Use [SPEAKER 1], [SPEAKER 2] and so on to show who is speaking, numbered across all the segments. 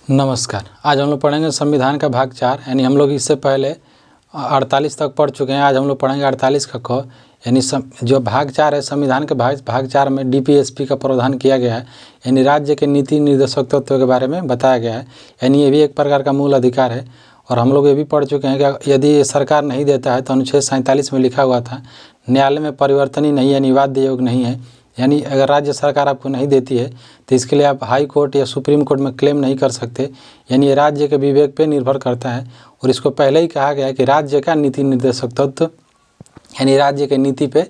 [SPEAKER 1] नमस्कार। आज हम लोग पढ़ेंगे संविधान का भाग 4। यानी हम लोग इससे पहले 48 तक पढ़ चुके हैं। आज हम लोग पढ़ेंगे 48 का क। यानी जो भाग 4 है संविधान के भाग 4 में डीपीएसपी का प्रावधान किया गया है। यानी राज्य के नीति निर्देशक तत्व के बारे में बताया गया है। यानी ये भी एक प्रकार का मूल अधिकार है। और हम लोग ये भी पढ़ चुके हैं कि यदि सरकार नहीं देता है तो अनुच्छेद 47 में लिखा हुआ था न्यायालय में परिवर्तन ही नहीं है, निवाद्य योग नहीं है। यानी अगर राज्य सरकार आपको नहीं देती है तो इसके लिए आप हाई कोर्ट या सुप्रीम कोर्ट में क्लेम नहीं कर सकते। यानी ये राज्य के विवेक पे निर्भर करता है। और इसको पहले ही कहा गया है कि राज्य का नीति निर्देशक तत्व यानी राज्य के नीति पे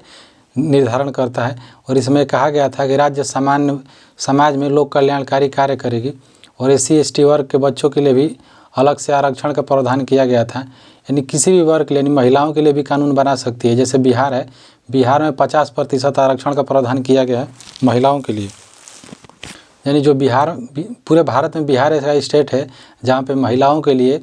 [SPEAKER 1] निर्धारण करता है। और इसमें कहा गया था कि राज्य सामान्य समाज में लोक कल्याणकारी कार्य करेगी। और SC/ST वर्ग के बच्चों के लिए भी अलग से आरक्षण का प्रावधान किया गया था। यानी किसी भी वर्ग के लिए, यानी महिलाओं के लिए भी कानून बना सकती है। जैसे बिहार है, बिहार में 50% आरक्षण का प्रावधान किया गया है महिलाओं के लिए। यानी जो पूरे भारत में बिहार ऐसा स्टेट है जहाँ पे महिलाओं के लिए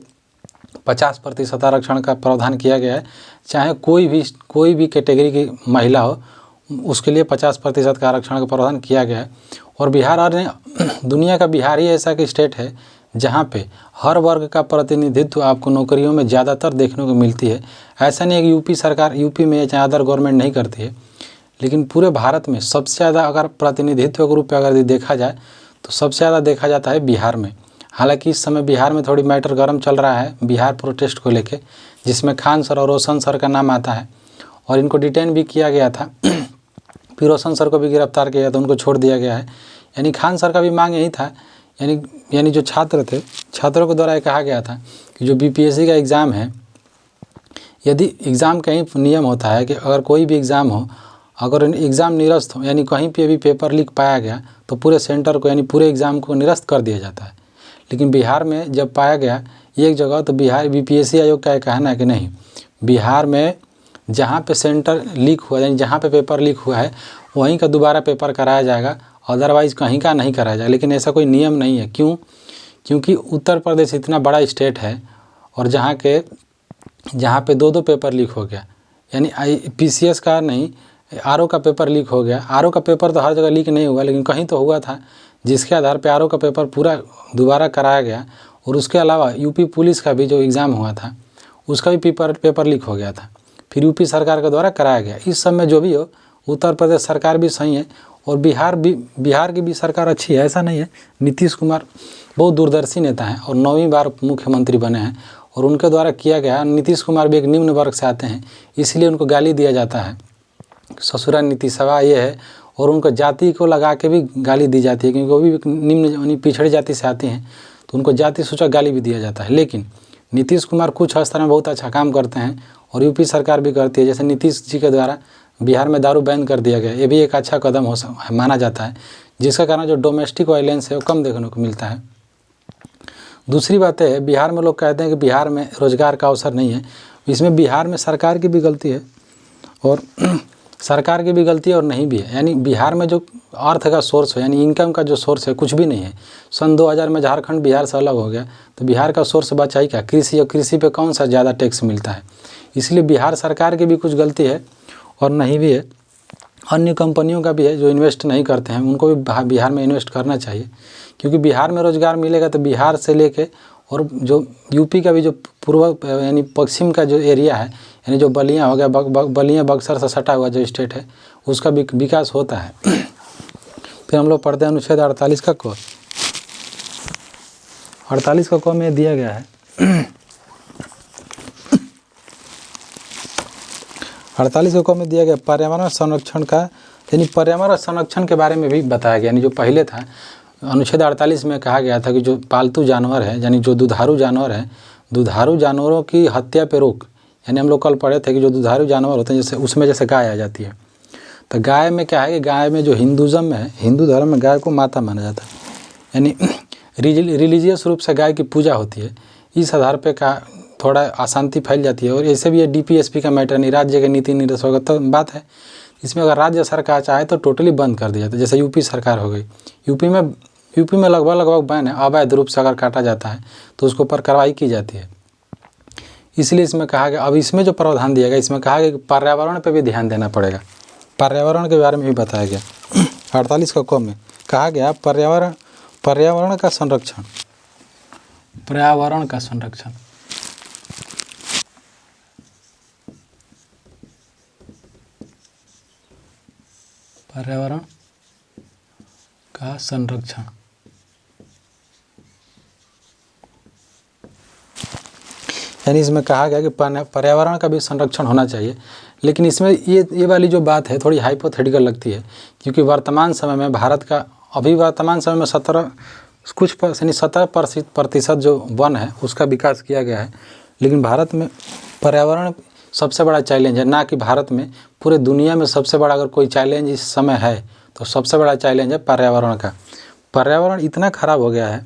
[SPEAKER 1] 50% आरक्षण का प्रावधान किया गया है। चाहे कोई भी कैटेगरी की महिला हो, उसके लिए 50% का आरक्षण का प्रावधान किया गया है। और बिहार और दुनिया का बिहार ही ऐसा कि स्टेट है जहाँ पे हर वर्ग का प्रतिनिधित्व आपको नौकरियों में ज़्यादातर देखने को मिलती है। ऐसा नहीं है कि यूपी में चाहे अदर गवर्नमेंट नहीं करती है, लेकिन पूरे भारत में सबसे ज़्यादा अगर प्रतिनिधित्व के रूप में अगर देखा जाए तो सबसे ज़्यादा देखा जाता है बिहार में। हालांकि इस समय बिहार में थोड़ी मैटर गर्म चल रहा है बिहार प्रोटेस्ट को लेके, जिसमें खान सर और रोशन सर का नाम आता है। और इनको डिटेन भी किया गया था। फिर रोशन सर को भी गिरफ्तार किया गया था, उनको छोड़ दिया गया है। यानी खान सर का भी मांग यही था। यानी जो छात्र थे, छात्रों के द्वारा कहा गया था कि जो BPSC का एग्ज़ाम है, यदि एग्ज़ाम का ही नियम होता है कि अगर कोई भी एग्ज़ाम हो, अगर एग्ज़ाम निरस्त हो, यानी कहीं पे भी पेपर लीक पाया गया तो पूरे सेंटर को यानी पूरे एग्ज़ाम को निरस्त कर दिया जाता है। लेकिन बिहार में जब पाया गया एक जगह, तो बिहार BPSC आयोग का कहना है कि नहीं, बिहार में जहाँ पे सेंटर लीक हुआ यानी जहाँ पे पेपर लीक हुआ है वहीं का दोबारा पेपर कराया जाएगा, अदरवाइज़ कहीं का नहीं कराया जाएगा। लेकिन ऐसा कोई नियम नहीं है। क्यों? क्योंकि उत्तर प्रदेश इतना बड़ा स्टेट है और जहाँ पे 2-2 पेपर लीक हो गया। यानी PCS का नहीं, RO का पेपर लीक हो गया। RO का पेपर तो हर जगह लीक नहीं हुआ, लेकिन कहीं तो हुआ था, जिसके आधार पे RO का पेपर पूरा दोबारा कराया गया। और उसके अलावा यूपी पुलिस का भी जो एग्ज़ाम हुआ था उसका भी पेपर लीक हो गया था, फिर यूपी सरकार के द्वारा कराया गया। इस सब में जो भी हो, उत्तर प्रदेश सरकार भी सही है और बिहार की भी सरकार अच्छी है, ऐसा नहीं है। नीतीश कुमार बहुत दूरदर्शी नेता हैं और 9वीं बार मुख्यमंत्री बने हैं और उनके द्वारा किया गया। नीतीश कुमार भी एक निम्न वर्ग से आते हैं, इसलिए उनको गाली दिया जाता है, ससुरा नीतीशवा ये है। और उनको जाति को लगा के भी गाली दी जाती है, क्योंकि वो भी निम्न यानी पिछड़ी जाति से आते हैं, तो उनको जाति सूचक गाली भी दिया जाता है। लेकिन नीतीश कुमार कुछ स्तर में बहुत अच्छा काम करते हैं और यूपी सरकार भी करती है। जैसे नीतीश जी के द्वारा बिहार में दारू बैन कर दिया गया, ये भी एक अच्छा कदम माना जाता है, जिसका कारण जो डोमेस्टिक वायलेंस है वो कम देखने को मिलता है। दूसरी बात है, बिहार में लोग कहते हैं कि बिहार में रोज़गार का अवसर नहीं है। इसमें बिहार में सरकार की भी गलती है और सरकार की भी गलती है और नहीं भी है। यानी बिहार में जो अर्थ का सोर्स है, यानी इनकम का जो सोर्स है, कुछ भी नहीं है। सन 2000 में झारखंड बिहार से अलग हो गया तो बिहार का सोर्स बचा ही क्या? कृषि। और कृषि पे कौन सा ज़्यादा टैक्स मिलता है? इसलिए बिहार सरकार की भी कुछ गलती है और नहीं भी है। अन्य कंपनियों का भी है जो इन्वेस्ट नहीं करते हैं, उनको भी बिहार में इन्वेस्ट करना चाहिए, क्योंकि बिहार में रोज़गार मिलेगा तो बिहार से लेके और जो यूपी का भी जो पूर्व यानी पश्चिम का जो एरिया है, यानी जो बलिया हो गया, बलिया बक्सर से सटा हुआ जो स्टेट है, उसका भी विकास होता है। फिर हम लोग पढ़ते हैं अनुच्छेद 48 का क। 48 का क में दिया गया है 48 का क में दिया गया पर्यावरण संरक्षण का, यानी पर्यावरण संरक्षण के बारे में भी बताया गया। यानी जो पहले था अनुच्छेद 48 में कहा गया था कि जो पालतू जानवर है, यानी जो दुधारू जानवर है, दुधारू जानवरों की हत्या पे रोक। यानी हम लोग कल पढ़े थे कि जो दुधारू जानवर होते हैं, जैसे उसमें जैसे गाय आ जाती है, तो गाय में क्या है कि गाय में जो हिंदुज़म में है, हिंदू धर्म में गाय को माता माना जाता है। यानी रिलीजियस रूप से गाय की पूजा होती है। इस आधार पे का थोड़ा अशांति फैल जाती है। और ऐसे भी ये DPSP का मैटर नहीं, राज्य के नीति निर्देशक तो बात है। इसमें अगर राज्य सरकार चाहे तो टोटली बंद कर दिया जाता है। जैसे यूपी सरकार हो गई, यूपी में लगभग बैन है। अवैध रूप से अगर काटा जाता है तो उसके ऊपर कार्रवाई की जाती है। इसलिए इसमें कहा गया, अब इसमें जो प्रावधान दिया गया, इसमें कहा गया कि पर्यावरण पे भी ध्यान देना पड़ेगा। पर्यावरण के बारे में भी बताया गया। 48 का क में कहा गया पर्यावरण का संरक्षण। पर्यावरण का संरक्षण। पर्यावरण का संरक्षण। यानी इसमें कहा गया कि पर्यावरण का भी संरक्षण होना चाहिए। लेकिन इसमें ये वाली जो बात है थोड़ी हाइपोथेटिकल लगती है, क्योंकि वर्तमान समय में भारत का वर्तमान समय में 70% जो वन है उसका विकास किया गया है। लेकिन भारत में पर्यावरण सबसे बड़ा चैलेंज है। ना कि भारत में, पूरे दुनिया में सबसे बड़ा अगर कोई चैलेंज इस समय है तो सबसे बड़ा चैलेंज है पर्यावरण का। पर्यावरण इतना ख़राब हो गया है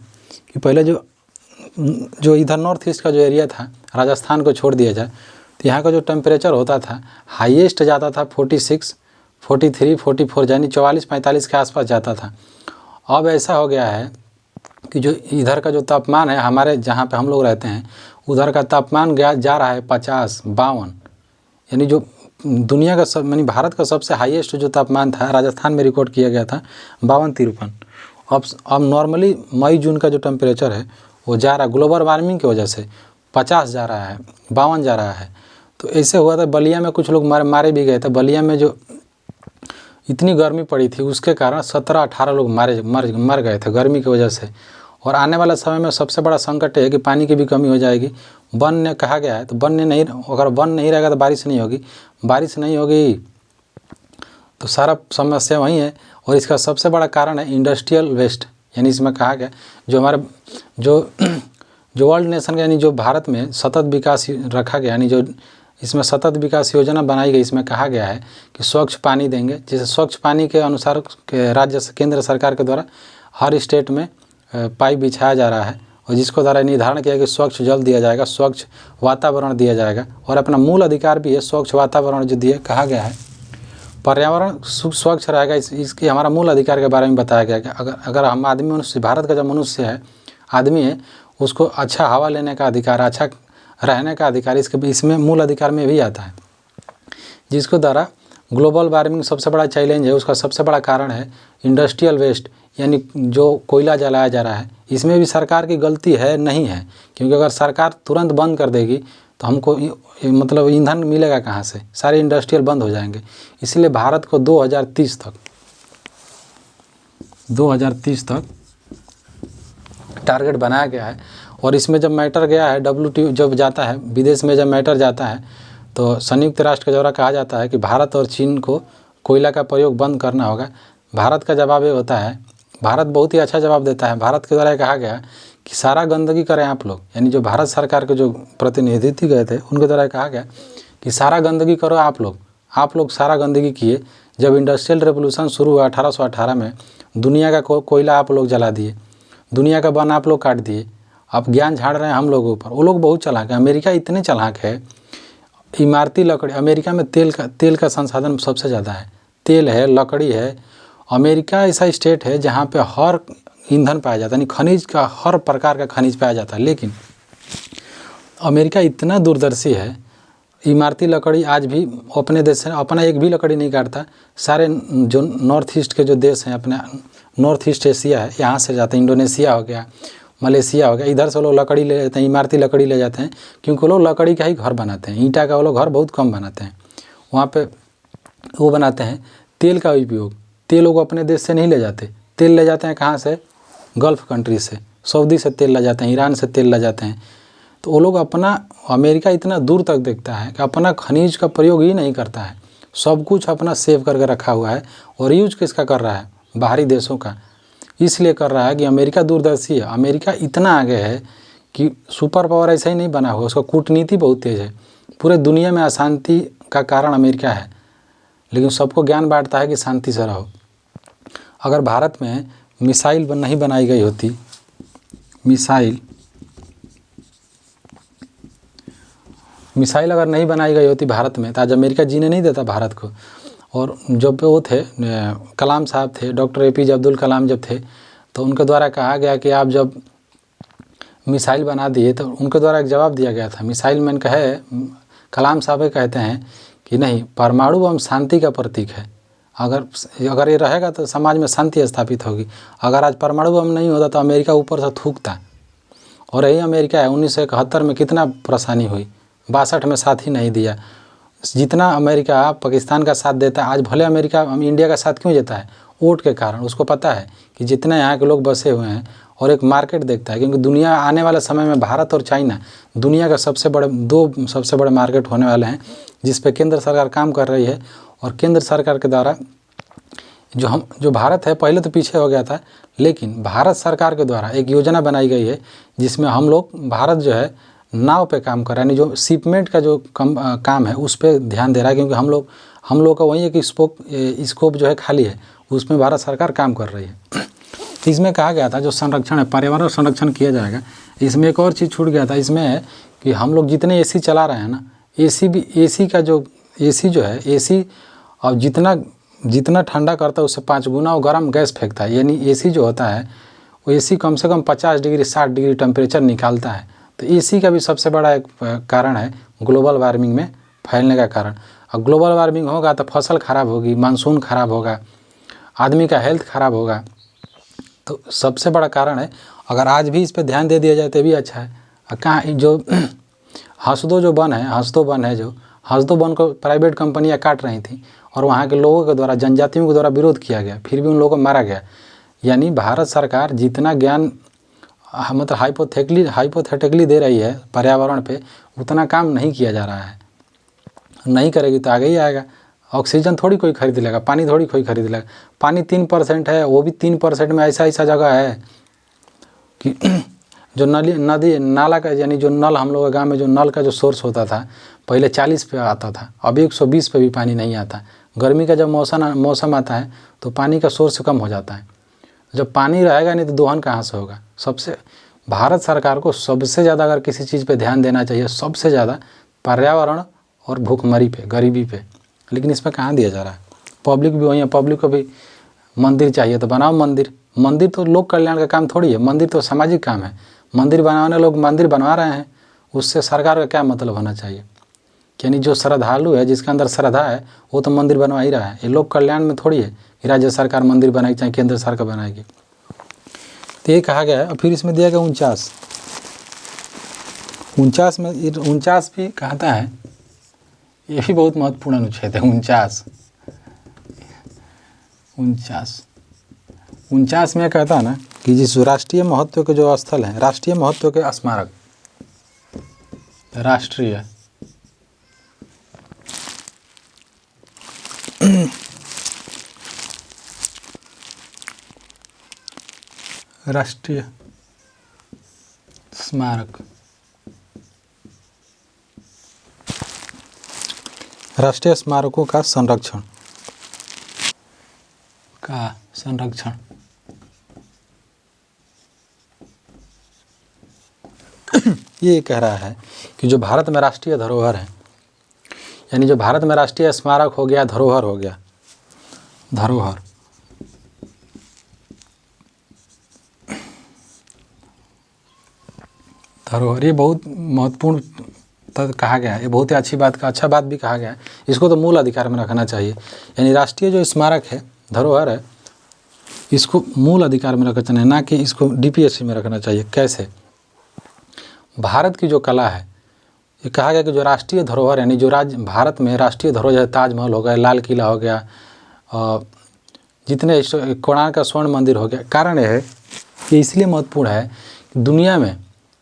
[SPEAKER 1] कि पहले जो इधर नॉर्थ ईस्ट का जो एरिया था, राजस्थान को छोड़ दिया जाए तो यहाँ का जो टेम्परेचर होता था हाईएस्ट जाता था 46, 43, 44 यानी 44-45 के आसपास जाता था। अब ऐसा हो गया है कि जो इधर का जो तापमान है, हमारे जहाँ पे हम लोग रहते हैं उधर का तापमान जा रहा है 50, 52। यानी जो दुनिया का यानी भारत का सबसे हाईएस्ट जो तापमान था राजस्थान में रिकॉर्ड किया गया था 52-53। अब नॉर्मली मई जून का जो टेम्परेचर है वो जा रहा है ग्लोबल वार्मिंग की वजह से 50 जा रहा है, 52 जा रहा है। तो ऐसे हुआ था बलिया में कुछ लोग मारे भी गए थे। बलिया में जो इतनी गर्मी पड़ी थी उसके कारण 17-18 लोग मर गए थे गर्मी की वजह से। और आने वाला समय में सबसे बड़ा संकट है कि पानी की भी कमी हो जाएगी। वन ने कहा गया है तो अगर वन नहीं रहेगा तो बारिश नहीं होगी, बारिश नहीं होगी तो सारा समस्या वहीं है। और इसका सबसे बड़ा कारण है इंडस्ट्रियल वेस्ट। यानी इसमें कहा गया जो हमारे जो वर्ल्ड नेशन का यानी जो भारत में सतत विकास रखा गया, यानी जो इसमें सतत विकास योजना बनाई गई, इसमें कहा गया है कि स्वच्छ पानी देंगे। जैसे स्वच्छ पानी के अनुसार राज्य से केंद्र सरकार के द्वारा हर स्टेट में पाइप बिछाया जा रहा है और जिसको द्वारा निर्धारण किया कि स्वच्छ जल दिया जाएगा, स्वच्छ वातावरण दिया जाएगा। और अपना मूल अधिकार भी है स्वच्छ वातावरण जो दिए, कहा गया है पर्यावरण स्वच्छ रहेगा। इसके हमारा मूल अधिकार के बारे में बताया गया कि अगर हम आदमी मनुष्य, भारत का जो मनुष्य है, आदमी है, उसको अच्छा हवा लेने का अधिकार, अच्छा रहने का अधिकार इसमें मूल अधिकार में भी आता है। जिसको द्वारा ग्लोबल वार्मिंग सबसे बड़ा चैलेंज है, उसका सबसे बड़ा कारण है इंडस्ट्रियल वेस्ट, यानी जो कोयला जलाया जा रहा है। इसमें भी सरकार की गलती है नहीं है, क्योंकि अगर सरकार तुरंत बंद कर देगी तो हमको मतलब ईंधन मिलेगा कहाँ से, सारे इंडस्ट्रियल बंद हो जाएंगे। इसलिए भारत को 2030 तक टारगेट बनाया गया है। और इसमें जब मैटर गया है WTO जब जाता है, विदेश में जब मैटर जाता है तो संयुक्त राष्ट्र के द्वारा कहा जाता है कि भारत और चीन को कोयला का प्रयोग बंद करना होगा। भारत का जवाब ये होता है, भारत बहुत ही अच्छा जवाब देता है। भारत के द्वारा कहा गया कि सारा गंदगी करें आप लोग, यानी जो भारत सरकार के जो प्रतिनिधित्व गए थे उनके द्वारा कहा गया कि सारा गंदगी करो आप लोग सारा गंदगी किए। जब इंडस्ट्रियल रेवोल्यूशन शुरू हुआ 1818 में, दुनिया का कोयला आप लोग जला दिए, दुनिया का वन आप लोग काट दिए। अब ज्ञान झाड़ रहे हैं हम लोगों पर। वो लोग बहुत चालाक है, अमेरिका इतने चालाक है। इमारती लकड़ी, अमेरिका में तेल का संसाधन सबसे ज़्यादा है, तेल है, लकड़ी है। अमेरिका ऐसा स्टेट है जहाँ पे हर ईंधन पाया जाता है, यानी खनिज का हर प्रकार का खनिज पाया जाता है। लेकिन अमेरिका इतना दूरदर्शी है, इमारती लकड़ी आज भी अपने देश से अपना एक भी लकड़ी नहीं काटता। सारे जो नॉर्थ ईस्ट के जो देश हैं, अपने नॉर्थ ईस्ट एशिया है, यहाँ से जाते हैं। इंडोनेशिया हो गया, मलेशिया हो गया, इधर से वो लोग लकड़ी ले जाते हैं, इमारती लकड़ी ले जाते हैं, क्योंकि वो लोग लकड़ी का ही घर बनाते हैं। ईंटा का वो लोग घर बहुत कम बनाते हैं। वहाँ पे वो बनाते हैं तेल का उपयोग। तेल लोग अपने देश से नहीं ले जाते, तेल ले जाते हैं कहाँ से, गल्फ़ कंट्री से, सऊदी से तेल ले जाते हैं, ईरान से तेल ले जाते हैं। तो वो लोग अपना, अमेरिका इतना दूर तक देखता है कि अपना खनिज का प्रयोग ही नहीं करता है, सब कुछ अपना सेव करके रखा हुआ है। और यूज किसका कर रहा है, बाहरी देशों का। इसलिए कर रहा है कि अमेरिका दूरदर्शी है। अमेरिका इतना आगे है कि सुपर पावर ऐसा ही नहीं बना हुआ, उसका कूटनीति बहुत तेज़ है। पूरे दुनिया में अशांति का कारण अमेरिका है, लेकिन सबको ज्ञान बांटता है कि शांति से रहो। अगर भारत में मिसाइल नहीं बनाई गई होती, मिसाइल अगर नहीं बनाई गई होती भारत में, तो आज अमेरिका जीने नहीं देता भारत को। और जब वो थे कलाम साहब थे, डॉक्टर APJ अब्दुल कलाम जब थे, तो उनके द्वारा कहा गया कि आप जब मिसाइल बना दिए, तो उनके द्वारा एक जवाब दिया गया था। मिसाइल मैन कहे, कलाम साहब कहते हैं कि नहीं, परमाणु बम शांति का प्रतीक है। अगर ये रहेगा तो समाज में शांति स्थापित होगी। अगर आज परमाणु बम नहीं होता तो अमेरिका ऊपर से थूकता। और यही अमेरिका है 1971 में कितना परेशानी हुई, 62 में साथ ही नहीं दिया। जितना अमेरिका पाकिस्तान का साथ देता है, आज भले अमेरिका इंडिया का साथ क्यों देता है, वोट के कारण। उसको पता है कि जितने यहाँ के लोग बसे हुए हैं, और एक मार्केट देखता है, क्योंकि दुनिया आने वाले समय में भारत और चाइना दुनिया का दो सबसे बड़े मार्केट होने वाले हैं, जिस पे केंद्र सरकार काम कर रही है। और केंद्र सरकार के द्वारा जो भारत है पहले तो पीछे हो गया था, लेकिन भारत सरकार के द्वारा एक योजना बनाई गई है जिसमें हम लोग भारत जो है नाव पे काम कर रहा है, यानी जो शिपमेंट का जो काम है उस पर ध्यान दे रहा है, क्योंकि हम लोग का वही है कि स्कोप जो है खाली है, उसमें भारत सरकार काम कर रही है। इसमें कहा गया था जो संरक्षण है, पर्यावरण संरक्षण किया जाएगा। इसमें एक और चीज़ छूट गया था, इसमें है कि हम लोग जितने एसी चला रहे हैं ना, एसी जो है एसी अब जितना ठंडा करता है उससे 5 गुना वो गर्म गैस फेंकता है। यानी एसी जो होता है वो एसी कम से कम 50 डिग्री 60 डिग्री टेम्परेचर निकालता है। तो एसी का भी सबसे बड़ा एक कारण है ग्लोबल वार्मिंग में फैलने का कारण। और ग्लोबल वार्मिंग होगा तो फसल खराब होगी, मानसून खराब होगा, आदमी का हेल्थ खराब होगा। तो सबसे बड़ा कारण है। अगर आज भी इस पर ध्यान दे दिया जाए तो भी अच्छा है। कहाँ जो हसदो बन है, जो हसदो बन को प्राइवेट कंपनियां काट रही थी और वहाँ के लोगों के द्वारा, जनजातियों के द्वारा विरोध किया गया, फिर भी उन लोगों को मारा गया। यानी भारत सरकार जितना ज्ञान मतलब हाइपोथेटिकली दे रही है पर्यावरण पे, उतना काम नहीं किया जा रहा है। नहीं करेगी तो आगे ही आएगा। ऑक्सीजन थोड़ी कोई खरीद लेगा, पानी थोड़ी कोई खरीद लेगा। पानी 3% है, वो भी 3% में ऐसा जगह है कि जो नदी नाला का, यानी जो नल हम लोग के गाँव में जो नल का जो सोर्स होता था पहले 40 पे आता था, अभी 120 पे भी पानी नहीं आता। गर्मी का जब मौसम आता है तो पानी का सोर्स कम हो जाता है। जब पानी रहेगा नहीं तो दोहन कहाँ से होगा। भारत सरकार को सबसे ज़्यादा अगर किसी चीज़ पे ध्यान देना चाहिए, सबसे ज़्यादा पर्यावरण और भूखमरी पे, गरीबी पे, लेकिन इसमें कहाँ दिया जा रहा है। पब्लिक भी वही है, पब्लिक को भी मंदिर चाहिए तो बनाओ मंदिर तो लोक कल्याण का काम थोड़ी है, मंदिर तो सामाजिक काम है। मंदिर बनाने लोग मंदिर बनवा रहे हैं, उससे सरकार का क्या मतलब होना चाहिए। यानी जो श्रद्धालु है, जिसके अंदर श्रद्धा है, वो तो मंदिर बनवा ही रहा है। ये लोक कल्याण में थोड़ी है कि राज्य सरकार मंदिर बनाएगी चाहे केंद्र सरकार बनाएगी। तो ये कहा गया है। और फिर इसमें दिया गया 49 में 49 भी कहता है, ये भी बहुत महत्वपूर्ण अनुच्छेद है। 49 में कहता है ना कि जिस राष्ट्रीय महत्व के जो स्थल हैं, राष्ट्रीय महत्व के स्मारक, राष्ट्रीय स्मारक, राष्ट्रीय स्मारकों का संरक्षण ये कह रहा है कि जो भारत में राष्ट्रीय धरोहर है, यानी जो भारत में राष्ट्रीय स्मारक हो गया, धरोहर हो गया, धरोहर ये बहुत महत्वपूर्ण कहा गया है। ये बहुत ही अच्छा बात भी कहा गया है। इसको तो मूल अधिकार में रखना चाहिए। यानी राष्ट्रीय जो स्मारक है, धरोहर है, इसको मूल अधिकार में रखना चाहिए, ना कि इसको डीपीएससी में रखना चाहिए। कैसे? भारत की जो कला है, ये कहा गया कि जो राष्ट्रीय धरोहर, यानी जो भारत में राष्ट्रीय धरोहर है, ताजमहल हो गया, लाल किला हो गया, जितने कोणार्क का स्वर्ण मंदिर हो गया। कारण यह है कि इसलिए महत्वपूर्ण है कि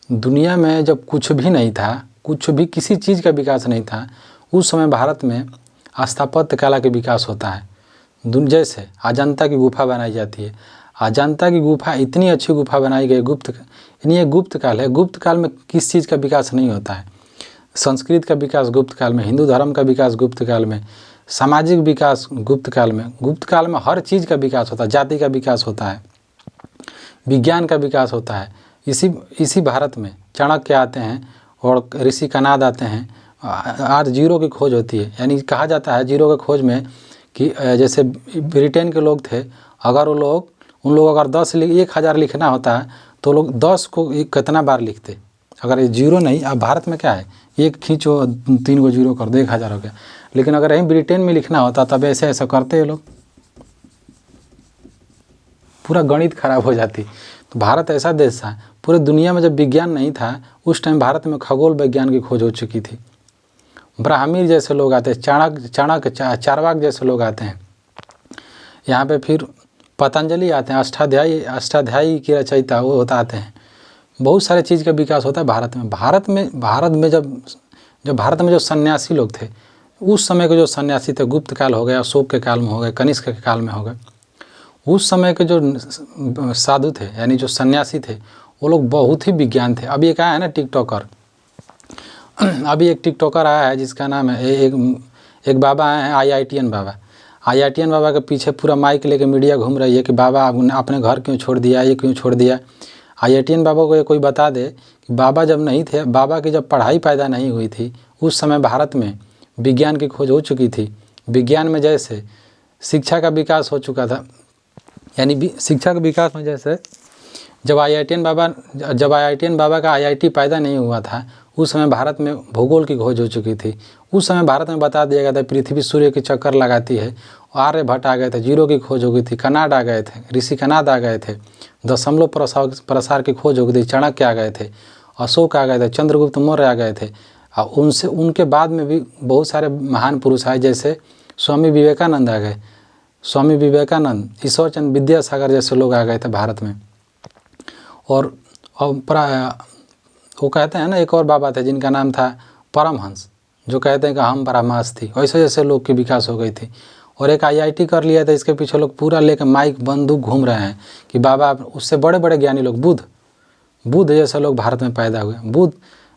[SPEAKER 1] दुनिया में जब कुछ भी नहीं था, किसी चीज़ का विकास नहीं था, उस समय भारत में स्थापत्य कला के विकास होता है। जैसे अजंता की गुफा बनाई जाती है। अजंता की गुफा इतनी अच्छी गुफा बनाई गई, यानी ये गुप्त काल है। गुप्त काल में किस चीज़ का विकास नहीं होता है? संस्कृत का विकास गुप्त काल में, हिंदू धर्म का विकास गुप्त काल में, सामाजिक विकास गुप्त काल में। गुप्त काल में हर चीज़ का विकास होता है, जाति का विकास होता है, विज्ञान का विकास होता है। इसी भारत में चाणक्य आते हैं और ऋषि कनाद आते हैं। आज जीरो की खोज होती है। यानी कहा जाता है जीरो की खोज में कि जैसे ब्रिटेन के लोग थे, अगर उन लोग अगर 10,000 लिखना होता है तो लोग 10 को कितना बार लिखते। अगर ये जीरो नहीं, अब भारत में क्या है, एक खींचो 3 को जीरो कर दो, 1000 हो गया। लेकिन अगर यहीं ब्रिटेन में लिखना होता तब ऐसे करते हैं लोग। पूरा गणित खराब हो जाती। तो भारत ऐसा देश था, पूरे दुनिया में जब विज्ञान नहीं था उस टाइम भारत में खगोल विज्ञान की खोज हो चुकी थी। ब्राह्मीर जैसे लोग आते हैं, चाणक्य चारवाक जैसे लोग आते हैं यहाँ पे। फिर पतंजलि आते हैं, अष्टाध्यायी की रचयिता वो आते हैं। बहुत सारे चीज़ का विकास होता है भारत में। भारत में जब भारत में जो सन्यासी लोग थे, उस समय के जो सन्यासी थे, गुप्त काल हो गए, अशोक के काल में हो गए, कनिष्क के काल में हो गए, उस समय के जो साधु थे यानी जो सन्यासी थे, वो लोग बहुत ही विज्ञान थे। अभी एक आया है ना टिकटॉकर, अभी एक टिकटॉकर आया है जिसका नाम है एक बाबा आए हैं IITN बाबा। IITN बाबा के पीछे पूरा माइक लेके मीडिया घूम रही है कि बाबा आपने घर क्यों छोड़ दिया, ये क्यों छोड़ दिया। IITN बाबा को ये कोई बता दे कि बाबा जब नहीं थे, बाबा की जब पढ़ाई पैदा नहीं हुई थी, उस समय भारत में विज्ञान की खोज हो चुकी थी। विज्ञान में जैसे शिक्षा का विकास हो चुका था, यानी शिक्षा के विकास में जैसे जब IITN बाबा का IIT पैदा नहीं हुआ था, उस समय भारत में भूगोल की खोज हो चुकी थी। उस समय भारत में बता दिया गया था पृथ्वी सूर्य के चक्कर लगाती है। आर्यभट्ट आ गए थे, जीरो की खोज हो गई थी। कनाड आ गए थे, ऋषि कनाद आ गए थे। दशमलव प्रसार की खोज हो गई थी, चाणक्य आ गए थे, अशोक आ गए थे, चंद्रगुप्त मौर्य आ गए थे। और उनके बाद में भी बहुत सारे महान पुरुष आए, जैसे स्वामी विवेकानंद आ गए। स्वामी विवेकानंद, ईश्वरचंद्र विद्यासागर जैसे लोग आ गए थे भारत में। और वो कहते हैं ना, एक और बाबा थे जिनका नाम था परमहंस, जो कहते हैं कि हम परमास्ति। वैसे जैसे लोग की विकास हो गई थी। और एक IIT कर लिया था, इसके पीछे लोग पूरा लेकर माइक बंदूक घूम रहे हैं कि बाबा, उससे बड़े बड़े ज्ञानी लोग, बुद्ध जैसे लोग भारत में पैदा हुए।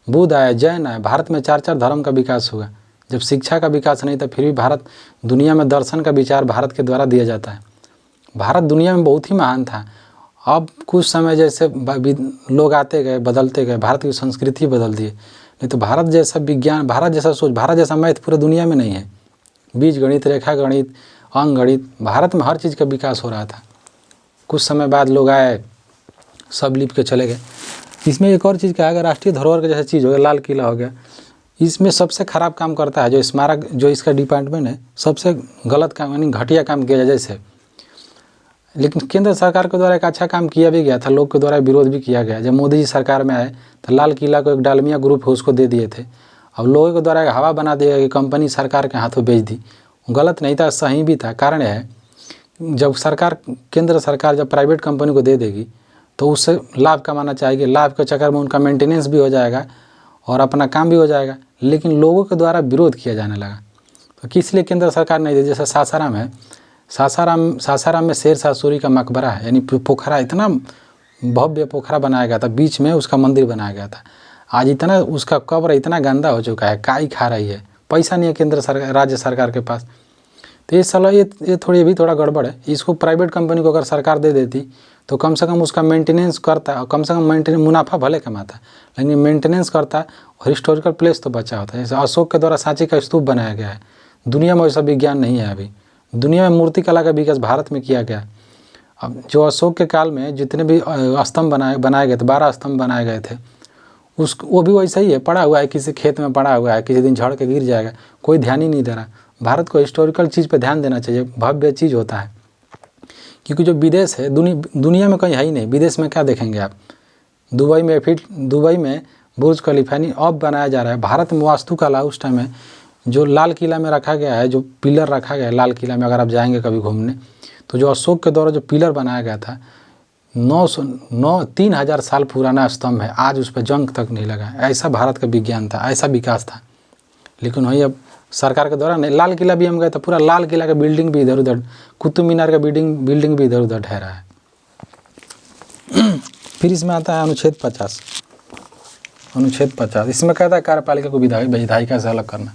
[SPEAKER 1] बुद्ध आए, जैन आए, भारत में 4 धर्म का विकास हुआ। जब शिक्षा का विकास नहीं था, फिर भी भारत दुनिया में दर्शन का विचार भारत के द्वारा दिया जाता है। भारत दुनिया में बहुत ही महान था। अब कुछ समय जैसे लोग आते गए, बदलते गए, भारत की संस्कृति बदल दिए। नहीं तो भारत जैसा विज्ञान, भारत जैसा सोच, भारत जैसा मैथ पूरे दुनिया में नहीं है। बीज गणित, रेखा गणित, अंक गणित, भारत में हर चीज़ का विकास हो रहा था। कुछ समय बाद लोग आए, सब लिप के चले गए। इसमें एक और चीज़ क्या है, राष्ट्रीय धरोहर का जैसा चीज़ हो गया, लाल किला हो गया, इसमें सबसे ख़राब काम करता है जो स्मारक, जो इसका डिपार्टमेंट है, सबसे गलत काम यानी घटिया काम किया जाए जैसे। लेकिन केंद्र सरकार के द्वारा एक अच्छा काम किया भी गया था, लोग के द्वारा विरोध भी किया गया। जब मोदी जी सरकार में आए तो लाल किला को एक डालमिया ग्रुप है उसको दे दिए थे। अब लोगों के द्वारा एक हवा बना दिया कि कंपनी सरकार के हाथों बेच दी। गलत नहीं था, सही भी था। कारण है, जब केंद्र सरकार जब प्राइवेट कंपनी को दे देगी तो उससे लाभ कमाना चाहेगी। लाभ के चक्कर में उनका मेंटेनेंस भी हो जाएगा और अपना काम भी हो जाएगा। लेकिन लोगों के द्वारा विरोध किया जाने लगा, तो किस लिए केंद्र सरकार नहीं दी। जैसे सासाराम है, सासाराम में शेरशाह सूरी का मकबरा है, यानी पोखरा, इतना भव्य पोखरा बनाया गया था, बीच में उसका मंदिर बनाया गया था। आज इतना उसका कब्र इतना गंदा हो चुका है, काई खा रही है, पैसा नहीं है केंद्र सरकार, राज्य सरकार के पास। तो ये साला ये थोड़ा गड़बड़ है। इसको प्राइवेट कंपनी को अगर सरकार दे देती तो कम से कम उसका मेंटेनेंस करता, और कम से कम मुनाफा भले कमाता, लेकिन मेंटेनेंस करता और हिस्टोरिकल प्लेस तो बचा होता है। जैसे अशोक के द्वारा सांची का स्तूप बनाया गया है। दुनिया में वैसा विज्ञान नहीं है अभी। दुनिया में मूर्ति कला का विकास भारत में किया गया। अब जो अशोक के काल में जितने भी स्तंभ बनाए गए थे, 12 स्तंभ बनाए गए थे, वो भी वैसा ही है, पड़ा हुआ है, किसी खेत में पड़ा हुआ है, किसी दिन झड़ के गिर जाएगा, कोई ध्यान ही नहीं दे रहा। भारत को हिस्टोरिकल चीज़ पे ध्यान देना चाहिए, भव्य चीज़ होता है। क्योंकि जो विदेश है, दुनिया में कहीं है ही नहीं। विदेश में क्या देखेंगे आप, दुबई में बुर्ज खलीफा नहीं अब बनाया जा रहा है। भारत में वास्तुकला उस टाइम में जो लाल किला में रखा गया है, जो पिलर रखा गया है लाल किला में, अगर आप जाएंगे कभी घूमने, तो जो अशोक के द्वारा जो पिलर बनाया गया था, 3000 साल पुराना स्तंभ है, आज उस पर जंग तक नहीं लगा। ऐसा भारत का विज्ञान था, ऐसा विकास था। लेकिन वही अब सरकार के द्वारा नहीं। लाल किला भी हम गए तो पूरा लाल किला का बिल्डिंग भी इधर उधर, कुतुब मीनार का बिल्डिंग भी इधर उधर ठहरा है। फिर इसमें आता है अनुच्छेद 50। अनुच्छेद 50 इसमें कहता है कार्यपालिका को विधायिका से अलग करना,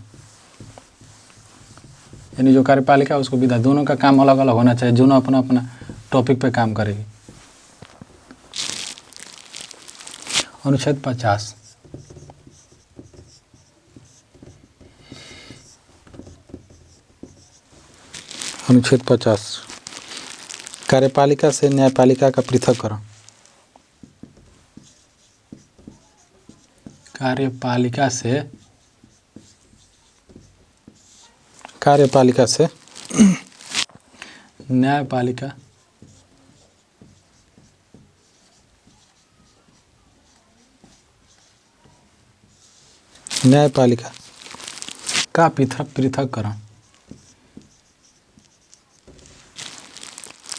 [SPEAKER 1] यानी जो कार्यपालिका उसको विधायक, दोनों का काम अलग अलग होना चाहिए, दोनों अपना अपना टॉपिक पे काम करेगी। अनुच्छेद 50 अनुच्छेद 50 कार्यपालिका से न्यायपालिका का पृथक्करण। कार्यपालिका से न्यायपालिका न्यायपालिका का पृथककरण,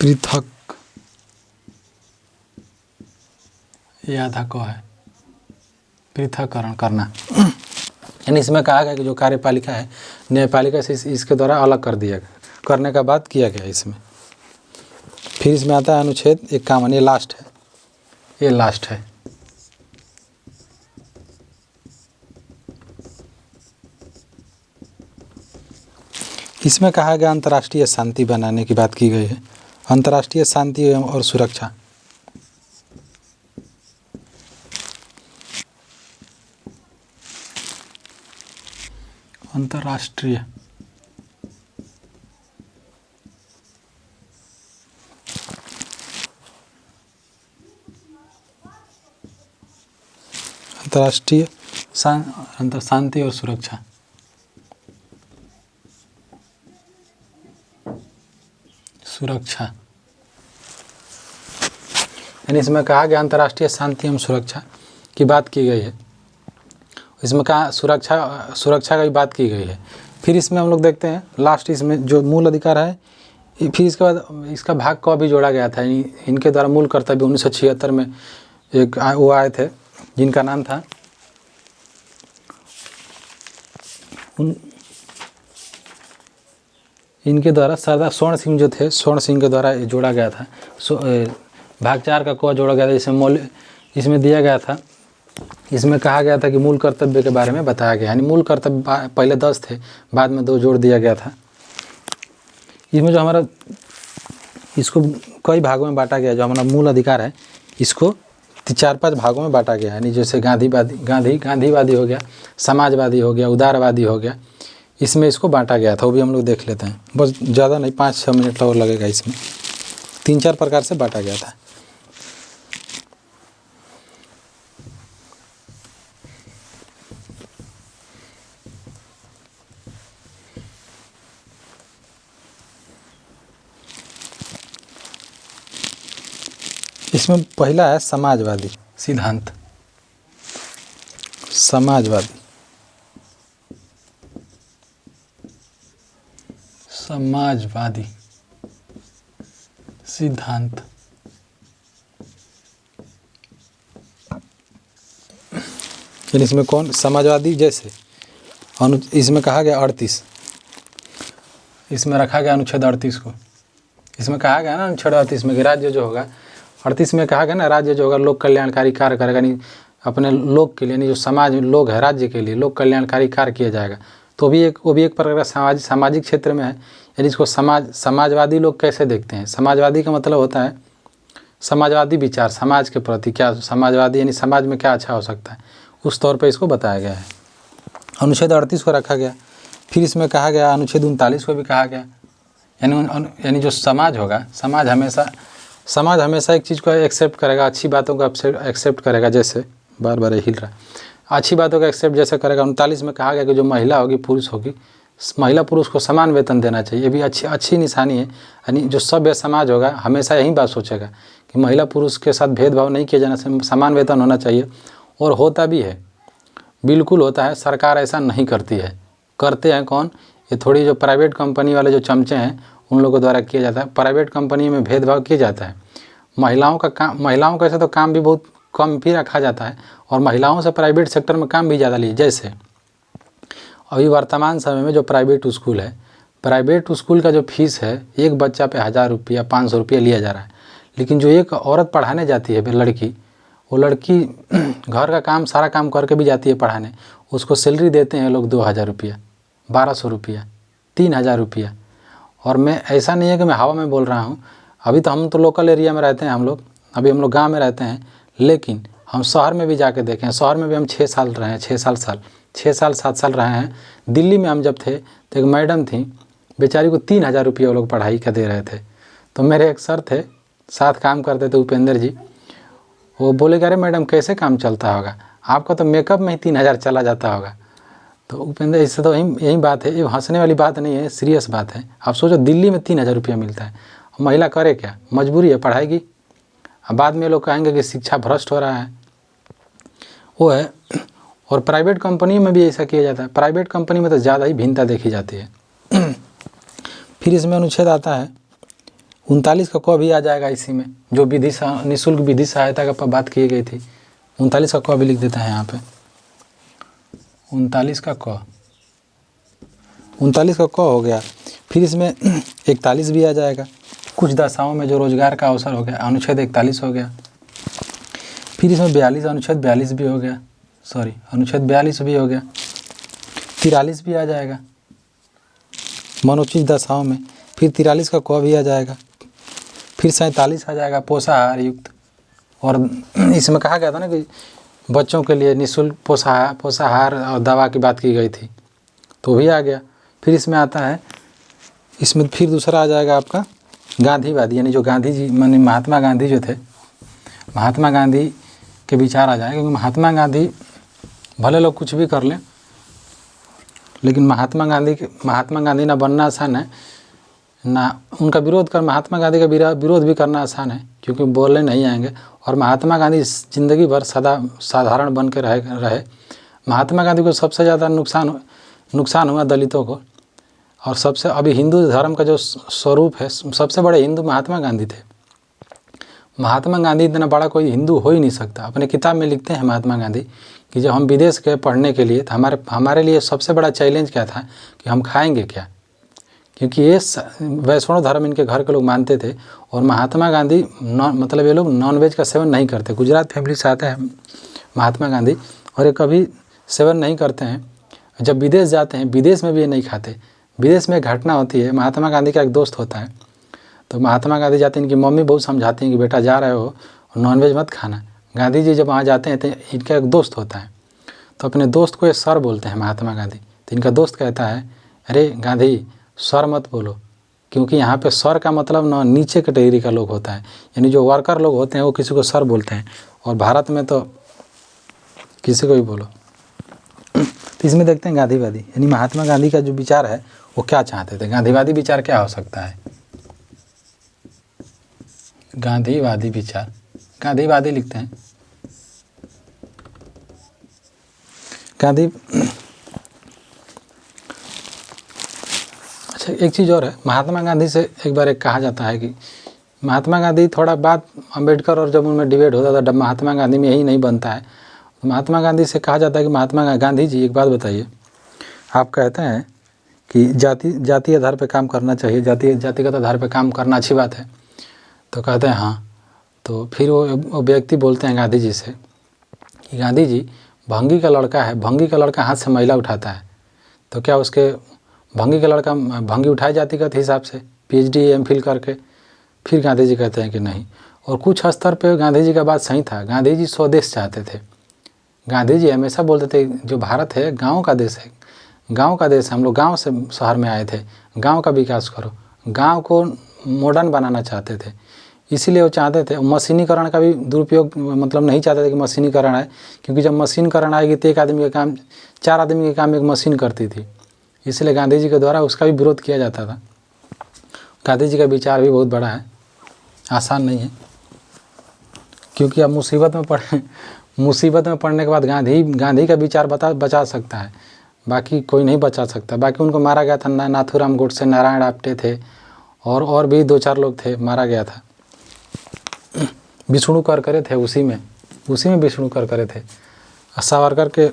[SPEAKER 1] पृथक ये आधा को है पृथककरण करना। यानी इसमें कहा गया कि जो कार्यपालिका है न्यायपालिका से इसके द्वारा अलग कर दिया गया, करने का बात किया गया इसमें। फिर इसमें आता है अनुच्छेद 51, ये लास्ट है, ये लास्ट है। इसमें कहा गया अंतर्राष्ट्रीय शांति बनाने की बात की गई है, अंतर्राष्ट्रीय शांति और सुरक्षा। अंतर्राष्ट्रीय शांति और सुरक्षा। सुरक्षा यानी इसमें कहा गया अंतर्राष्ट्रीय शांति एवं सुरक्षा की बात की गई है। इसमें कहा सुरक्षा का भी बात की गई है। फिर इसमें हम लोग देखते हैं लास्ट, इसमें जो मूल अधिकार है, फिर इसके बाद इसका भाग को भी जोड़ा गया था। इनके द्वारा मूल कर्तव्य 1976 में एक वो आए थे जिनका नाम था इनके द्वारा सरदार स्वर्ण सिंह जो थे, स्वर्ण सिंह के द्वारा जोड़ा गया था। भाग 4 का को जोड़ा गया था। इसमें दिया गया था, इसमें कहा गया था कि मूल कर्तव्य के बारे में बताया गया। यानी मूल कर्तव्य पहले 10 थे, बाद में 2 जोड़ दिया गया था। इसमें जो हमारा इसको कई भागों में बांटा गया, जो हमारा मूल अधिकार है इसको 4-5 भागों में बांटा गया। यानी जैसे गांधीवादी हो गया, समाजवादी हो गया, उदारवादी हो गया, इसमें इसको बांटा गया था। वो भी हम लोग देख लेते हैं, बस ज़्यादा नहीं, 5-6 मिनट और लगेगा। इसमें 3-4 प्रकार से बांटा गया था। इसमें पहला है समाजवादी सिद्धांत। समाजवादी सिद्धांत इसमें कौन समाजवादी, जैसे इसमें कहा गया 38, इसमें रखा गया अनुच्छेद 38 को। इसमें कहा गया ना अनुच्छेद 38 में कि राज्य जो होगा, 38 में कहा गया ना, राज्य जो होगा लोक कल्याणकारी कार्य करेगा, नहीं अपने लोक के लिए, नहीं जो समाज लोग है राज्य के लिए लोक कल्याणकारी कार्य किया जाएगा। तो वो भी एक प्रकार का सामाजिक क्षेत्र में है। यानी इसको समाजवादी लोग कैसे देखते हैं? समाजवादी का मतलब होता है समाजवादी विचार, समाज के प्रति क्या समाजवादी, यानी समाज में क्या अच्छा हो सकता है, उस तौर पे इसको बताया गया है। अनुच्छेद 38 को रखा गया। फिर इसमें कहा गया अनुच्छेद 39 को भी कहा गया। यानी जो समाज होगा, समाज हमेशा एक चीज़ को एक्सेप्ट करेगा, अच्छी बातों को एक्सेप्ट करेगा। जैसे बार हिल रहा है, अच्छी बातों का एक्सेप्ट जैसे करेगा। 39 में कहा गया कि जो महिला होगी पुरुष होगी, महिला पुरुष को समान वेतन देना चाहिए। ये भी अच्छी निशानी है। यानी जो सभ्य समाज होगा हमेशा यही बात सोचेगा कि महिला पुरुष के साथ भेदभाव नहीं किया जाना, समान वेतन होना चाहिए। और होता भी है, बिल्कुल होता है। सरकार ऐसा नहीं करती है। करते हैं कौन? ये थोड़ी जो प्राइवेट कंपनी वाले जो चमचे हैं उन लोगों द्वारा किया जाता है। प्राइवेट कंपनी में भेदभाव किया जाता है। महिलाओं का ऐसा तो काम भी बहुत कम भी रखा जाता है, और महिलाओं से प्राइवेट सेक्टर में काम भी ज़्यादा लिए। जैसे अभी वर्तमान समय में जो प्राइवेट स्कूल है, प्राइवेट स्कूल का जो फीस है, एक बच्चा पे 1000 रुपया 500 रुपया लिया जा रहा है। लेकिन जो एक औरत पढ़ाने जाती है लड़की, वो लड़की घर का काम सारा काम करके भी जाती है पढ़ाने, उसको सैलरी देते हैं लोग 2000 रुपया, 1200 रुपया, 3000 रुपया। और मैं ऐसा नहीं है कि मैं हवा में बोल रहा हूँ। अभी तो हम तो लोकल एरिया में रहते हैं, हम लोग गाँव में रहते हैं। लेकिन हम शहर में भी जाके देखें, शहर में भी हम 6 साल रहे हैं, 7 साल रहे हैं। दिल्ली में हम जब थे तो एक मैडम थी, बेचारी को 3000 रुपया वो लोग पढ़ाई का दे रहे थे। तो मेरे एक सर थे, साथ काम करते थे, उपेंद्र जी। वो बोले कि अरे मैडम कैसे काम चलता होगा, आपका तो मेकअप में ही 3000 चला जाता होगा। तो उपेंद्र, इससे तो यही बात है, ये हंसने वाली बात नहीं है, सीरियस बात है। आप सोचो दिल्ली में 3000 रुपया मिलता है, महिला करे क्या, मजबूरी है, पढ़ाएगी। अब बाद में लोग कहेंगे कि शिक्षा भ्रष्ट हो रहा है। वो है और प्राइवेट कंपनी में भी ऐसा किया जाता है। प्राइवेट कंपनी में तो ज़्यादा ही भिन्नता देखी जाती है। फिर इसमें अनुच्छेद आता है 39 का क भी आ जाएगा इसी में, जो विधि निःशुल्क विधि सहायता का बात की गई थी। 39 का क भी लिख देता है यहाँ पे, 39 का क, 39 का क हो गया। फिर इसमें 41 भी आ जाएगा, कुछ दशाओं में जो रोजगार का अवसर हो गया, अनुच्छेद 41 हो गया। फिर इसमें 42, अनुच्छेद 42 भी हो गया, सॉरी अनुच्छेद 42 भी हो गया। 43 भी आ जाएगा मनोचित दशाओं में। फिर 43 का क भी आ जाएगा। फिर 47 आ जाएगा पोषाहार युक्त, और इसमें कहा गया था ना कि बच्चों के लिए निःशुल्क पोषाहार और दवा की बात की गई थी, तो भी आ गया। फिर इसमें आता है, इसमें फिर दूसरा आ जाएगा आपका गांधीवादी, यानी जो गांधी जी माने महात्मा गांधी जो थे, महात्मा गांधी के विचार आ जाएंगे। क्योंकि महात्मा गांधी भले लोग कुछ भी कर लें, लेकिन महात्मा गांधी ना बनना आसान है, ना उनका विरोध कर, महात्मा गांधी का विरोध भी करना आसान है, क्योंकि बोलने नहीं आएंगे। और महात्मा गांधी ज़िंदगी भर सदा साधारण बन के रहे। महात्मा गांधी को सबसे ज़्यादा नुकसान हुआ दलितों को, और सबसे अभी हिंदू धर्म का जो स्वरूप है, सबसे बड़े हिंदू महात्मा गांधी थे। महात्मा गांधी इतना बड़ा कोई हिंदू हो ही नहीं सकता। अपने किताब में लिखते हैं महात्मा गांधी कि जब हम विदेश गए पढ़ने के लिए, तो हमारे लिए सबसे बड़ा चैलेंज क्या था कि हम खाएंगे क्या, क्योंकि ये वैष्णव धर्म इनके घर के लोग मानते थे। और महात्मा गांधी मतलब ये लोग नॉनवेज का सेवन नहीं करते। गुजरात फैमिली से आते हैं महात्मा गांधी, और ये कभी सेवन नहीं करते हैं। जब विदेश जाते हैं, विदेश में भी ये नहीं खाते। विदेश में एक घटना होती है, महात्मा गांधी का एक दोस्त होता है, तो महात्मा गांधी जाते हैं, इनकी मम्मी बहुत समझाती हैं कि बेटा जा रहे हो नॉनवेज मत खाना। गांधी जी जब वहाँ जाते हैं तो इनका एक दोस्त होता है, तो अपने दोस्त को ये सर बोलते हैं महात्मा गांधी। तो इनका दोस्त कहता है, अरे गांधी सर मत बोलो, क्योंकि यहाँ पे सर का मतलब ना नीचे कैटेगरी का लोग होता है, यानी जो वर्कर लोग होते हैं वो किसी को सर बोलते हैं, और भारत में तो किसी को भी बोलो। तो इसमें देखते हैं गांधीवादी, यानी महात्मा गांधी का जो विचार है वो क्या चाहते थे। गांधीवादी विचार क्या हो सकता है? गांधीवादी विचार, गांधीवादी लिखते हैं गांधी। अच्छा, एक चीज़ और है, महात्मा गांधी से एक बार एक कहा जाता है कि महात्मा गांधी, थोड़ा बात अम्बेडकर और जब उनमें डिबेट होता था, महात्मा गांधी में यही नहीं बनता है। महात्मा गांधी से कहा जाता है कि महात्मा गांधी जी एक बात बताइए, आप कहते हैं कि जाति आधार पर काम करना चाहिए, जातिगत आधार पर काम करना अच्छी बात है, तो कहते हैं हाँ। तो फिर वो व्यक्ति बोलते हैं गांधी जी से कि गांधी जी, भंगी का लड़का है, भंगी का लड़का हाथ से मैला उठाता है, तो क्या उसके भंगी का लड़का भंगी उठाई जातिगत हिसाब से PhD MPhil करके? फिर गांधी जी कहते हैं कि नहीं। और कुछ स्तर पे गांधी जी का बात सही था। गांधी जी स्वदेश चाहते थे। गांधी जी हमेशा बोलते थे जो भारत है गाँव का देश है, गाँव का देश है, हम लोग गाँव से शहर में आए थे, गाँव का विकास करो। गाँव को मॉडर्न बनाना चाहते थे, इसीलिए वो चाहते थे। मशीनीकरण का भी दुरुपयोग मतलब नहीं चाहते थे कि मशीनीकरण आए, क्योंकि जब मशीनीकरण आएगी तो एक आदमी का काम 4 आदमी के काम एक मशीन करती थी, इसलिए गांधी जी के द्वारा उसका भी विरोध किया जाता था। गांधी जी का विचार भी बहुत बड़ा है, आसान नहीं है, क्योंकि अब मुसीबत में पड़ने के बाद गांधी का विचार बचा सकता है, बाकी कोई नहीं बचा सकता। बाकी उनको मारा गया था, नाथूराम गोडसे, नारायण आप्टे थे, और भी 2-4 लोग थे, मारा गया था। विष्णु करकरे थे उसी में विष्णु करकरे थे। सावरकर के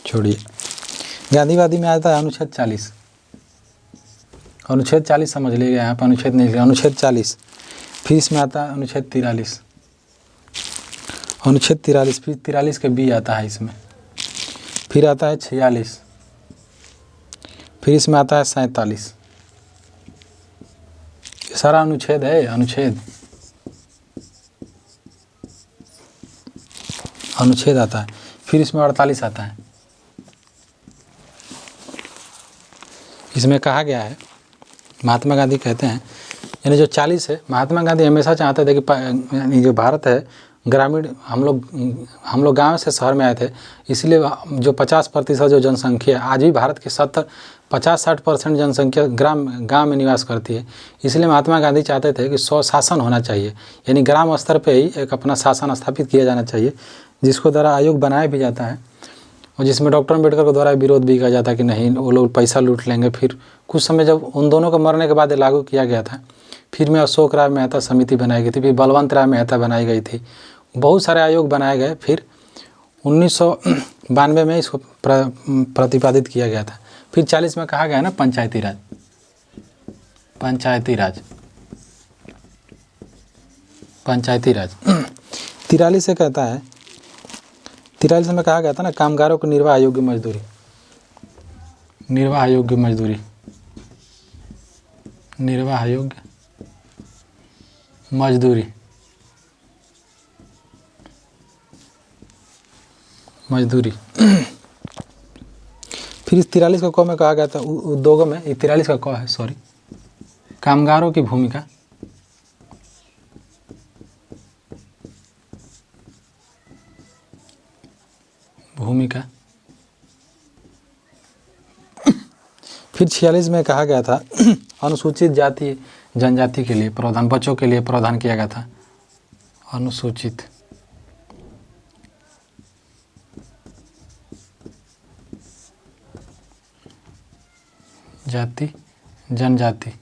[SPEAKER 1] छोड़िए। गांधीवादी में आता है अनुच्छेद 40। अनुच्छेद 40 समझ लीजिएगा, यहाँ पर अनुच्छेद नहीं लिखा, अनुच्छेद 40। फिर इसमें आता है अनुच्छेद 43। अनुच्छेद 43, फिर 43 के बी आता है इसमें। फिर आता है 46, फिर इसमें आता है 47। ये सारा अनुच्छेद है, अनुच्छेद आता है। फिर इसमें 48 आता है। इसमें कहा गया है, महात्मा गांधी कहते हैं, यानी जो 40 है, महात्मा गांधी हमेशा चाहते थे कि जो भारत है ग्रामीण, हम लोग गांव से शहर में आए थे, इसलिए जो 50% जो जनसंख्या है, आज भी भारत की 50-60% जनसंख्या गांव में निवास करती है। इसलिए महात्मा गांधी चाहते थे कि स्वशासन होना चाहिए, यानी ग्राम स्तर पे ही एक अपना शासन स्थापित किया जाना चाहिए, जिसको द्वारा आयोग बनाया भी जाता है। और जिसमें डॉक्टर अम्बेडकर के द्वारा विरोध भी किया जाता कि नहीं वो लोग पैसा लूट लेंगे। फिर कुछ समय जब उन दोनों के मरने के बाद लागू किया गया था, फिर में अशोक राय मेहता समिति बनाई गई थी, फिर बलवंत राय मेहता बनाई गई थी, बहुत सारे आयोग बनाए गए। फिर 1992 में इसको प्रतिपादित किया गया था। फिर 40 में कहा गया ना पंचायती राज, पंचायती राज, पंचायती राज। 43 से कहता है, 43 में कहा गया था ना कामगारों को निर्वाह योग्य मजदूरी, निर्वाह योग्य मजदूरी, निर्वाह योग्य मजदूरी, मजदूरी। फिर इस 43 का क में कहा गया था उद्योगों में, 43 का क है सॉरी, कामगारों की भूमिका, भूमिका। फिर 46 में कहा गया था अनुसूचित जाति जनजाति के लिए प्रावधान, बच्चों के लिए प्रावधान किया गया था, अनुसूचित जाति जनजाति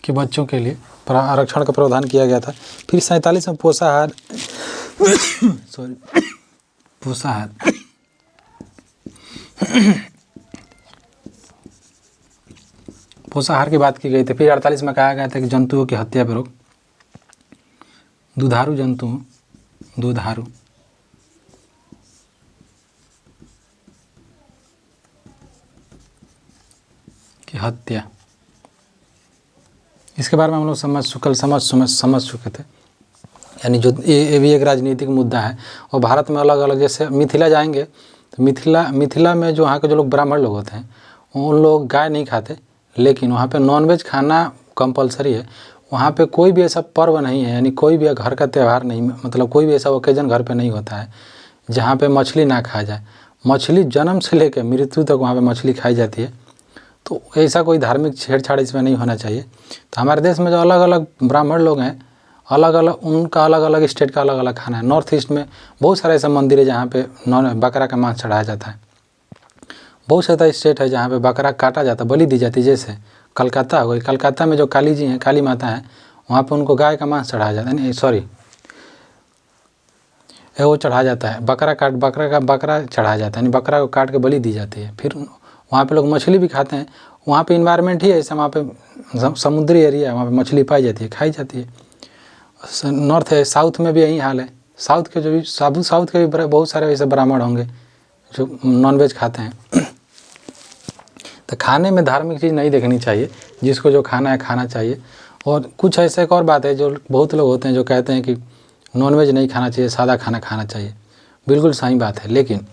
[SPEAKER 1] के बच्चों के लिए आरक्षण का प्रावधान किया गया था। फिर 47 में पोषाहार सॉरी पोषाहार, पोषाहार की बात की गई थी। फिर 48 में कहा गया था कि जंतुओं की हत्या पर रोक, दुधारू जंतुओं, दुधारू की हत्या, इसके बारे में हम लोग समझ चुके थे। यानी जो ये भी एक राजनीतिक मुद्दा है। और भारत में अलग अलग, जैसे मिथिला जाएंगे तो मिथिला में जो वहाँ के जो लोग ब्राह्मण लोग होते हैं उन लोग गाय नहीं खाते, लेकिन वहाँ पे नॉनवेज खाना कंपलसरी है। वहाँ पे कोई भी ऐसा पर्व नहीं है, यानी कोई भी घर का त्यौहार नहीं, मतलब कोई भी ऐसा ओकेजन घर पे नहीं होता है जहाँ पे मछली ना खाया जाए। मछली जन्म से लेकर मृत्यु तक वहाँ पे मछली खाई जाती है। तो ऐसा कोई धार्मिक छेड़छाड़ इसमें नहीं होना चाहिए। तो हमारे देश में जो अलग अलग ब्राह्मण लोग हैं, अलग अलग उनका अलग अलग स्टेट का अलग अलग खाना है। नॉर्थ ईस्ट में बहुत सारे ऐसे मंदिर है जहाँ पे बकरा का मांस चढ़ाया जाता है। बहुत सारा स्टेट है जहाँ पे बकरा काटा जाता है, बलि दी जाती है। जैसे कलकत्ता हो गई, कलकत्ता में जो काली जी हैं, काली माता हैं, वहाँ पे उनको गाय का मांस चढ़ाया जाता है, नहीं सॉरी वो चढ़ाया जाता है, बकरा चढ़ाया जाता है, यानी बकरा को काट के बलि दी जाती है। फिर वहाँ पे लोग मछली भी खाते हैं। वहाँ पे इन्वायरमेंट ही ऐसा, वहाँ पे समुद्री एरिया है, वहाँ पे मछली पाई जाती है, खाई जाती है। नॉर्थ है, साउथ में भी यही हाल है। साउथ के भी बहुत सारे ऐसे ब्राह्मण होंगे जो नॉनवेज खाते हैं। तो खाने में धार्मिक चीज़ नहीं देखनी चाहिए, जिसको जो खाना है खाना चाहिए। और कुछ ऐसे एक और बात है, जो बहुत लोग होते हैं जो कहते हैं कि नॉनवेज नहीं खाना चाहिए, सादा खाना खाना चाहिए। बिल्कुल सही बात है, लेकिन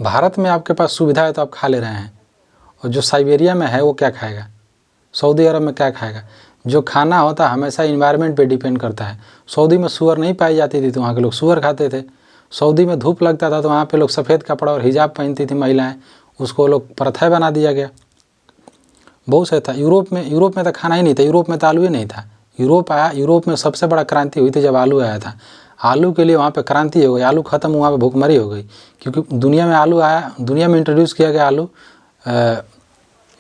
[SPEAKER 1] भारत में आपके पास सुविधा है तो आप खा ले रहे हैं। और जो साइबेरिया में है वो क्या खाएगा, सऊदी अरब में क्या खाएगा। जो खाना होता है हमेशा इन्वायरमेंट पे डिपेंड करता है। सऊदी में सूअर नहीं पाई जाती थी तो वहाँ के लोग सूअर खाते थे। सऊदी में धूप लगता था तो वहाँ पे लोग सफ़ेद कपड़ा और हिजाब पहनती थी महिलाएं, उसको लोग प्रथा बना दिया गया। बहुत से था। यूरोप में तो खाना ही नहीं था, यूरोप में तो आलू ही नहीं था। यूरोप में सबसे बड़ा क्रांति हुई थी जब आलू आया था। आलू के लिए वहाँ पे क्रांति हो गई, आलू ख़त्म हुआ, पे भूखमरी हो गई, क्योंकि दुनिया में आलू आया, दुनिया में इंट्रोड्यूस किया गया आलू।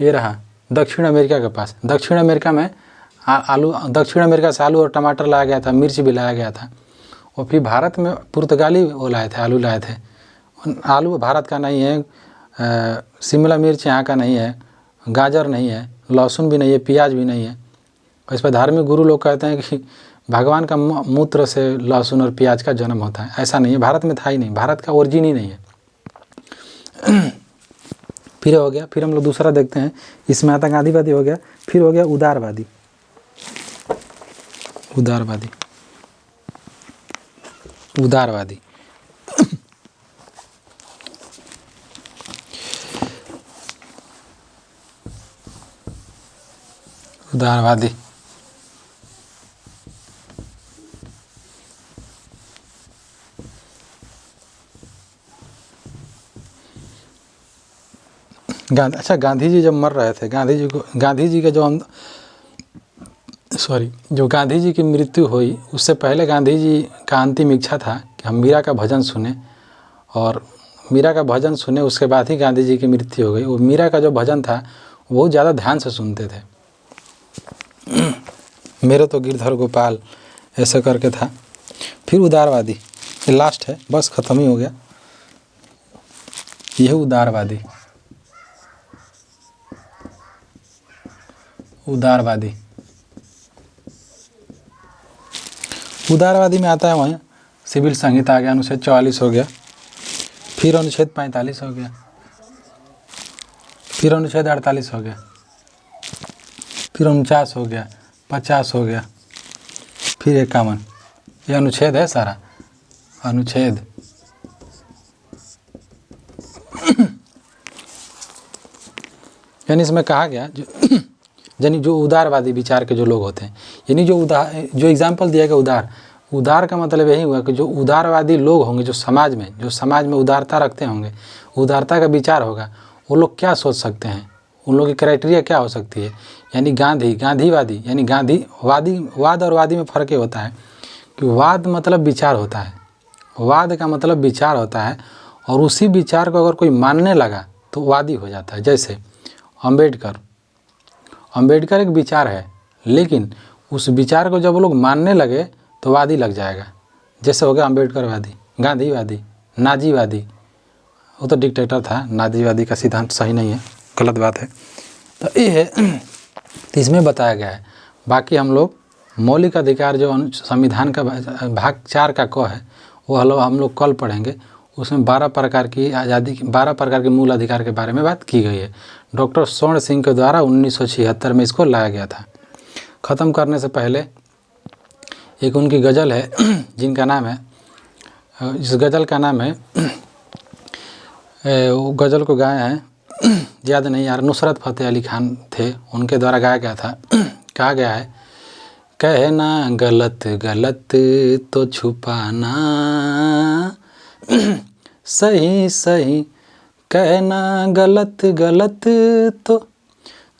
[SPEAKER 1] ये रहा दक्षिण अमेरिका के पास। दक्षिण अमेरिका में दक्षिण अमेरिका से आलू और टमाटर लाया गया था, मिर्च भी लाया गया था। और फिर भारत में पुर्तगाली वो लाए थे, आलू लाए थे। आलू भारत का नहीं है, शिमला मिर्च यहाँ का नहीं है, गाजर नहीं है, लहसुन भी नहीं है, प्याज भी नहीं है। इस पर धार्मिक गुरु लोग कहते हैं कि भगवान का मूत्र से लहसुन और प्याज का जन्म होता है। ऐसा नहीं है, भारत में था ही नहीं, भारत का ओरिजिन ही नहीं है। फिर हो गया, फिर हम लोग दूसरा देखते हैं। इसमें आता गांधीवादी हो गया, फिर हो गया उदारवादी। उदारवादी उदारवादी उदारवादी अच्छा, गांधी जी जब मर रहे थे, गांधी जी की मृत्यु हुई उससे पहले गांधी जी का अंतिम इच्छा था कि हम मीरा का भजन सुने और मीरा का भजन सुने, उसके बाद ही गांधी जी की मृत्यु हो गई। वो मीरा का जो भजन था वो बहुत ज़्यादा ध्यान से सुनते थे। मेरे तो गिरधर गोपाल ऐसा करके था। फिर उदारवादी, ये लास्ट है, बस ख़त्म ही हो गया। यह उदारवादी, उदारवादी उदारवादी में आता है वहीं सिविल संहिता आ गया, अनुच्छेद 44 हो गया, फिर अनुच्छेद 45 हो गया, फिर अनुच्छेद 48 हो गया, फिर 49 हो गया, 50 हो गया, फिर 51। ये अनुच्छेद है सारा, अनुच्छेद। यानी इसमें कहा गया यानी जो उदारवादी विचार के जो लोग होते हैं, यानी जो एग्जाम्पल दिया गया उदार का मतलब यही हुआ कि जो उदारवादी लोग होंगे, जो समाज में उदारता रखते होंगे, उदारता का विचार होगा, वो लोग क्या सोच सकते हैं, उन लोगों की क्राइटेरिया क्या हो सकती है। यानी गांधीवादी, यानी वाद और वादी में फ़र्क ये होता है कि वाद मतलब विचार होता है, वाद का मतलब विचार होता है, और उसी विचार को अगर कोई मानने लगा तो वादी हो जाता है। जैसे अम्बेडकर एक विचार है, लेकिन उस विचार को जब वो लोग मानने लगे तो वादी लग जाएगा। जैसे हो गया अम्बेडकरवादी, गांधीवादी, नाजीवादी, वो तो डिक्टेटर था, नाजीवादी का सिद्धांत सही नहीं है, गलत बात है। तो ये है, तो इसमें बताया गया है। बाकी हम लोग मौलिक अधिकार जो संविधान का भाग 4 का क है, वो हम लोग कल पढ़ेंगे। उसमें 12 प्रकार की आज़ादी, 12 प्रकार के मूल अधिकार के बारे में बात की गई है। डॉक्टर स्वर्ण सिंह के द्वारा 1976 में इसको लाया गया था। ख़त्म करने से पहले एक उनकी गज़ल है जिनका नाम है, इस गज़ल का नाम है, वो गज़ल को गाए हैं याद नहीं यार, नुसरत फ़तेह अली खान थे, उनके द्वारा गाया गया था। कहा गया है, कहना गलत गलत तो छुपाना सही सही, कहना गलत गलत तो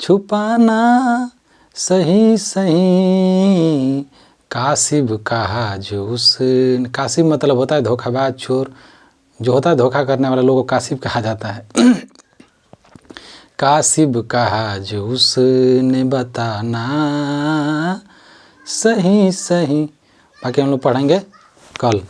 [SPEAKER 1] छुपाना सही सही। कासिब कहा जो उस, कासिब मतलब होता है धोखाबाज, चोर, जो होता है धोखा करने वाला लोगों को कासिब कहा जाता है। कासिब कहा जो उसने बताना सही सही। बाकी हम लोग पढ़ेंगे कल।